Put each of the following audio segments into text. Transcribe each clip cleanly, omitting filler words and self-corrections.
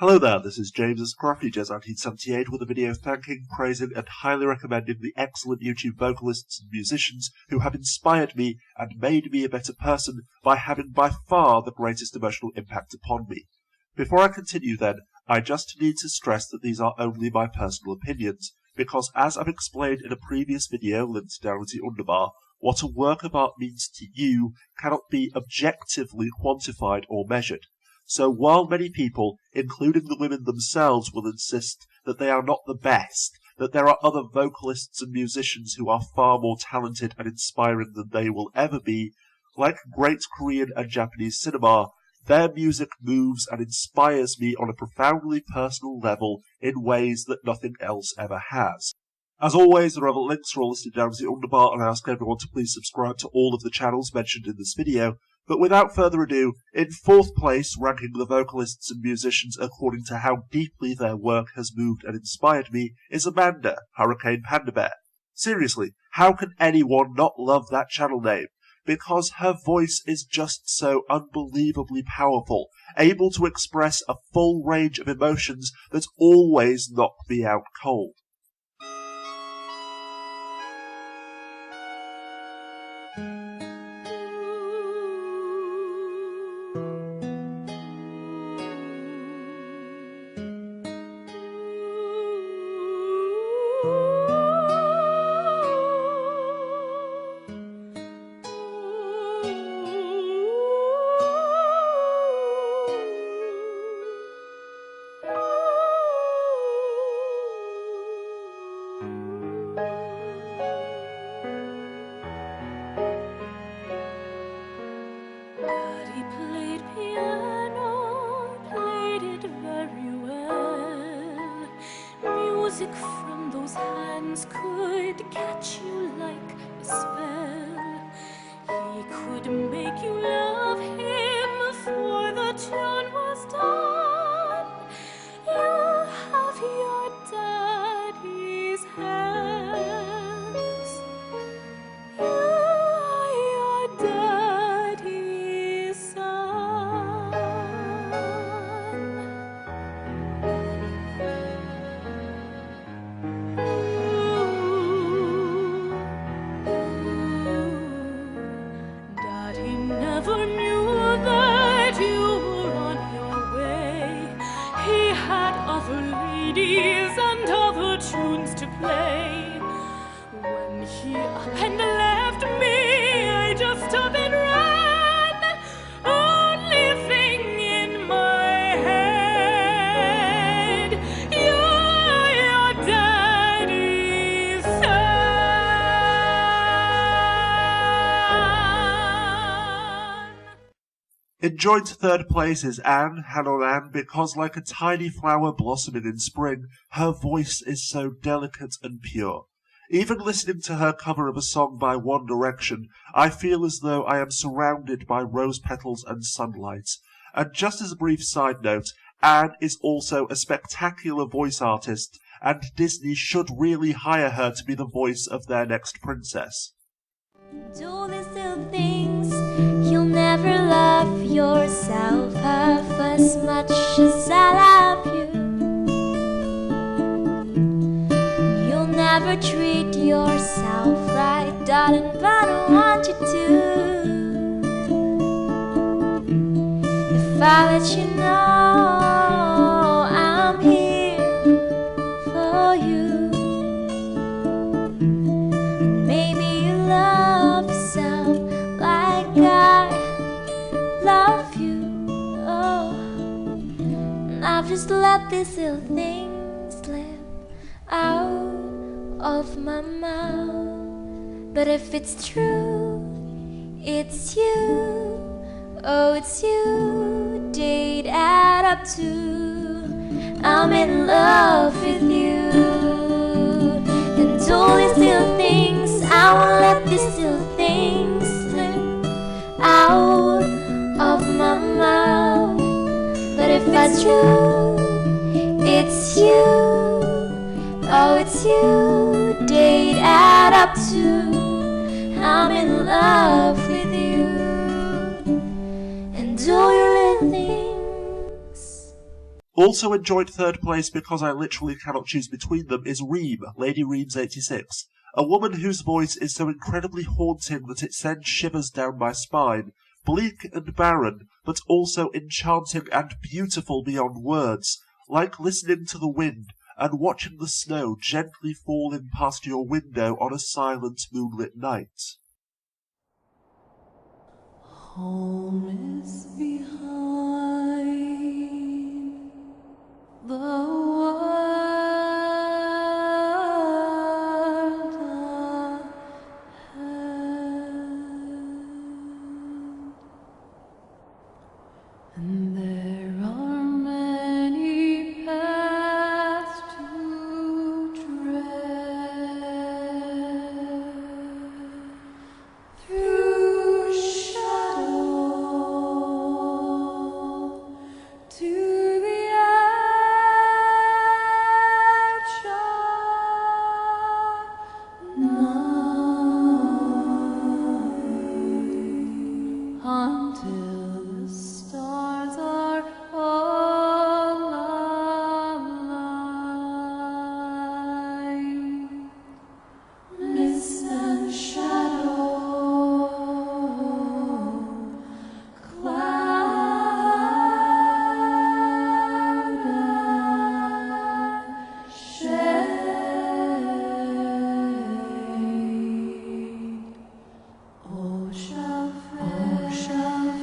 Hello there, this is James Crafty Jazz 1978 with a video thanking, praising and highly recommending the excellent YouTube vocalists and musicians who have inspired me and made me a better person by having by far the greatest emotional impact upon me. Before I continue then, I just need to stress that these are only my personal opinions, because as I've explained in a previous video linked down in the underbar, what a work of art means to you cannot be objectively quantified or measured. So while many people, including the women themselves, will insist that they are not the best, that there are other vocalists and musicians who are far more talented and inspiring than they will ever be, like great Korean and Japanese cinema, their music moves and inspires me on a profoundly personal level in ways that nothing else ever has. As always, the relevant links are all listed down in the underbar, and I ask everyone to please subscribe to all of the channels mentioned in this video. But without further ado, in fourth place, ranking the vocalists and musicians according to how deeply their work has moved and inspired me, is Amanda, Hurricane Panda Bear. Seriously, how can anyone not love that channel name? Because her voice is just so unbelievably powerful, able to express a full range of emotions that always knock me out cold. Daddy played piano, played it very well. Music from those hands could catch you like a spell. He could make you love him before the tune was done. You have your daddy's hands. You are your daddy's son. Daddy never knew that you were on your way. He had other ladies and other tunes to play. When he up and left me, I just up and ran. Only thing in my head, you're your daddy's son. In joint third place is Anne, Hannah because like a tiny flower blossoming in spring, her voice is so delicate and pure. Even listening to her cover of a song by One Direction, I feel as though I am surrounded by rose petals and sunlight. And just as a brief side note, Anne is also a spectacular voice artist, and Disney should really hire her to be the voice of their next princess. Do these little things, you'll never love yourself half as much as I love you. You'll never treat yourself right, darling, but I want you to. If I let you know I'm here for you, maybe you love yourself like I love you. Oh, and I've just let these little things slip out of my mouth. But if it's true, it's you. Oh, it's you. Date add up to I'm in love with you. And all these little things, I won't let these little things slip out of my mouth. But if that's true, it's you. Oh, it's you. Date add up to I'm in love with you. And all your little things. Also in joint third place because I literally cannot choose between them is Reem, Lady Reems 86. A woman whose voice is so incredibly haunting that it sends shivers down my spine. Bleak and barren, but also enchanting and beautiful beyond words. Like listening to the wind and watching the snow gently fall in past your window on a silent moonlit night. Home is behind the world ahead, and there are many paths to tread through shadow to the edge of night, until the stars are all alight. Mist and shadow, cloud and shade. All shall fade, all shall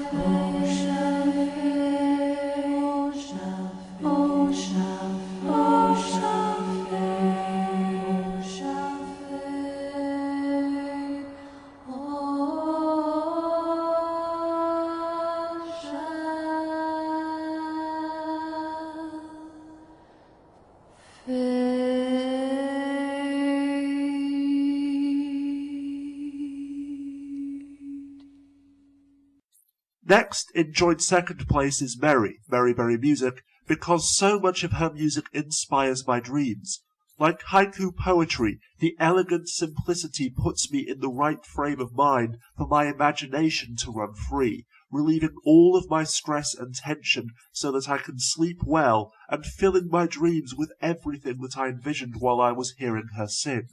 fade, all shall fade, all shall fade, all shall fade, all shall fade. Next, in joint second place is Mary, Mary Berry Music, because so much of her music inspires my dreams. Like haiku poetry, the elegant simplicity puts me in the right frame of mind for my imagination to run free, relieving all of my stress and tension so that I can sleep well and filling my dreams with everything that I envisioned while I was hearing her sing.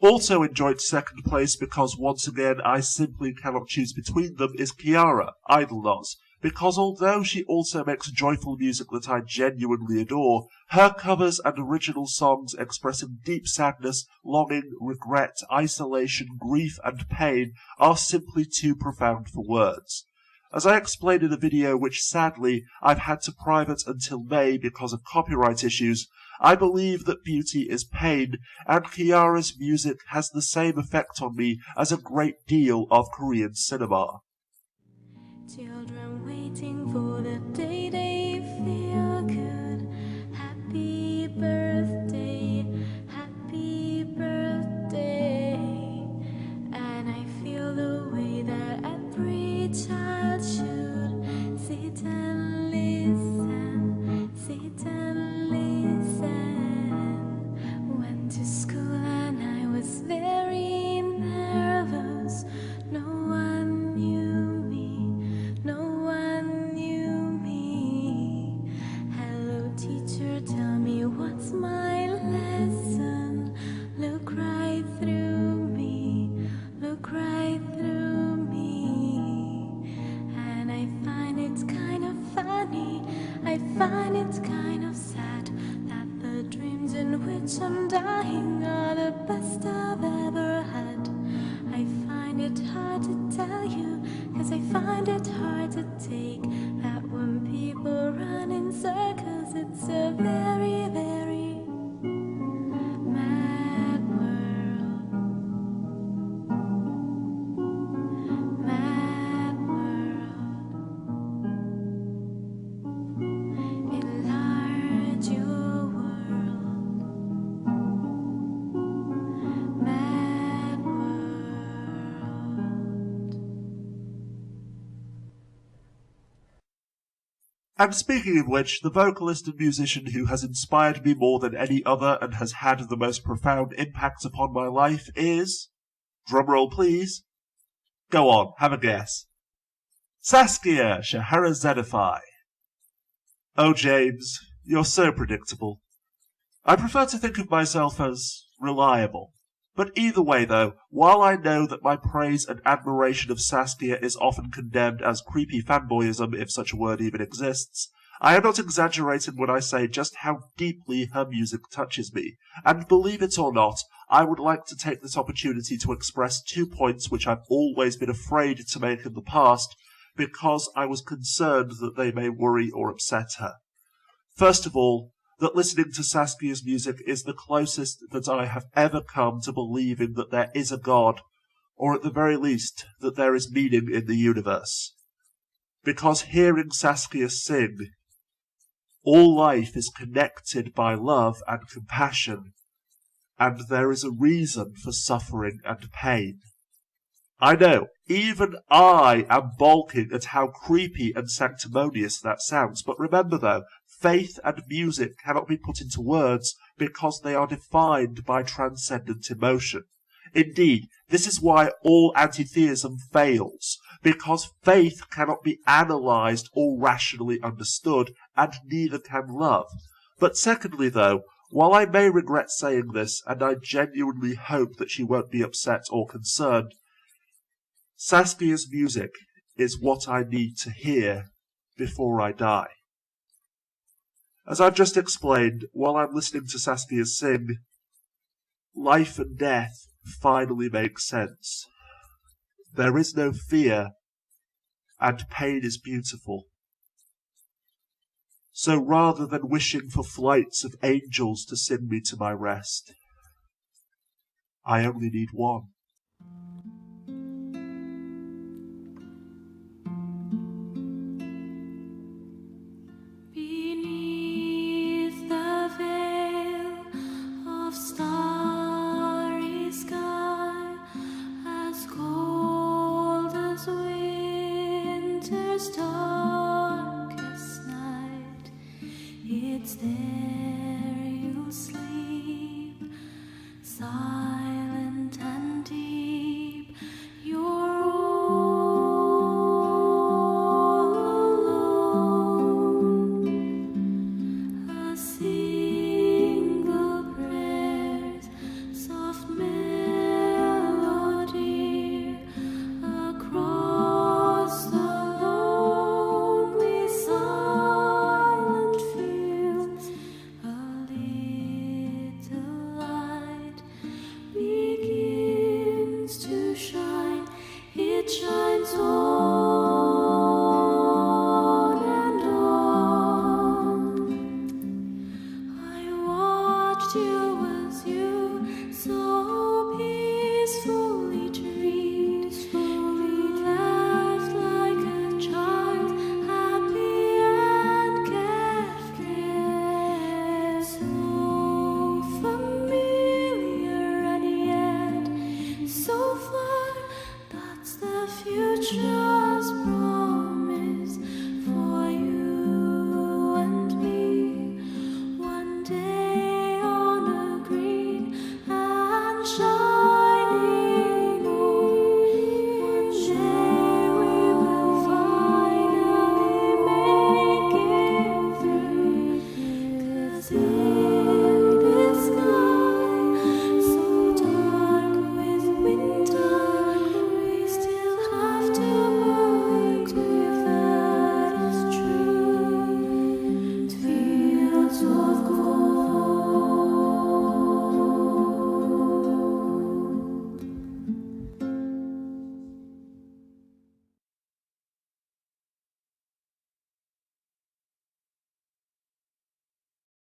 Also enjoyed second place because once again I simply cannot choose between them is Kiara, Idolnoz, because although she also makes joyful music that I genuinely adore, her covers and original songs expressing deep sadness, longing, regret, isolation, grief and pain are simply too profound for words. As I explained in a video which sadly I've had to private until May because of copyright issues, I believe that beauty is pain, and Kiara's music has the same effect on me as a great deal of Korean cinema. Children waiting for the day they feel good. Happy birthday, happy birthday. And I feel the way that every child should sit and listen, sit and listen. Went to school and I was very nervous. No one knew me, no one knew me. Hello teacher, tell me what's my lesson. Look right through me, look right through me. And I find it kind of funny, I find it kind of sad, that the dreams in which I'm dying are the best I've ever had. I find it hard to tell you, 'cause I find it hard to take that when people run in circles. It's a very, very mad world. Mad world. Enlarge your world. Mad world. And speaking of which, the vocalist and musician who has inspired me more than any other and has had the most profound impact upon my life is... drumroll please. Go on, have a guess. Saskia Scheherazadeh. Oh, James, you're so predictable. I prefer to think of myself as reliable. But either way, though, while I know that my praise and admiration of Saskia is often condemned as creepy fanboyism, if such a word even exists, I am not exaggerating when I say just how deeply her music touches me. And believe it or not, I would like to take this opportunity to express 2 points which I've always been afraid to make in the past, because I was concerned that they may worry or upset her. First of all, that listening to Saskia's music is the closest that I have ever come to believing that there is a God, or at the very least, that there is meaning in the universe. Because hearing Saskia sing, all life is connected by love and compassion, and there is a reason for suffering and pain. I know, even I am balking at how creepy and sanctimonious that sounds, but remember though, faith and music cannot be put into words because they are defined by transcendent emotion. Indeed, this is why all anti-theism fails, because faith cannot be analysed or rationally understood, and neither can love. But secondly though, while I may regret saying this, and I genuinely hope that she won't be upset or concerned, Saskia's music is what I need to hear before I die. As I've just explained, while I'm listening to Saskia sing, life and death finally make sense. There is no fear, and pain is beautiful. So rather than wishing for flights of angels to sing me to my rest, I only need one. Beneath the veil of starry sky, as cold as winter's darkest night, it's there.